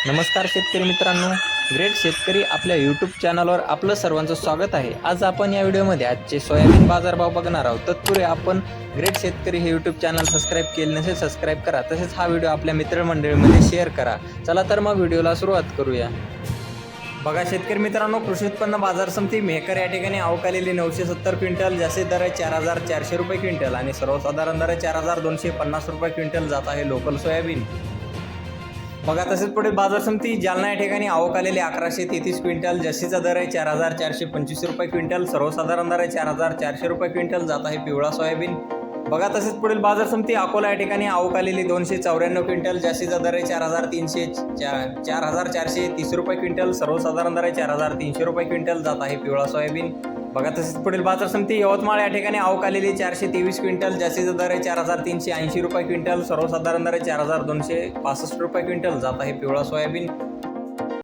नमस्कार शेतकरी मित्रांनो, ग्रेट शेतकरी आपल्या यूट्यूब चॅनलवर आपलं सर्वांचं स्वागत आहे। आज आपण या व्हिडिओमध्ये आजचे सोयाबीन बाजारभाव बघणार आहोत। तत्पूर्वी आपण ग्रेट शेतकरी हे यूट्यूब चॅनल सबस्क्राईब केले नसेल सबस्क्राईब करा, तसेच हा व्हिडिओ आपल्या मित्रमंडळीमध्ये शेअर करा। चला तर मग व्हिडिओला सुरुवात करूया। बघा शेतकरी मित्रांनो, कृषी उत्पन्न बाजार समिती मेहकर या ठिकाणी अवकालेली 970 क्विंटल, जास्तीत दर आहे 4400 रुपये क्विंटल आणि सर्वसाधारण दर आहे 4250 रुपये क्विंटल जात आहे लोकल सोयाबीन। बघा तसेच पुढे बाजार समिती जालना या ठिकाणी आवक आलेली 1133 क्विंटल, जास्तीचा दर आहे 4425 रुपये क्विंटल, सर्वसाधारण दर आहे 4400 रुपये क्विंटल जात आहे पिवळा सोयाबीन। बघा तसेच पुढील बाजार समिती अकोला या ठिकाणी आवक आलेली 294 क्विंटल, जास्तीचा दर आहे 4430 रुपये क्विंटल, सर्वसाधारण दर आहे 4300 रुपये क्विंटल जात आहे पिवळा सोयाबीन। बघा तसेच पुढील बाजार समिती यवतमाळ या ठिकाणी आवक आलेली 423 क्विंटल, जास्तीचा दर आहे 4380 रुपये क्विंटल, सर्वसाधारण दर आहे 4265 रुपये क्विंटल जात आहे पिवळा सोयाबीन।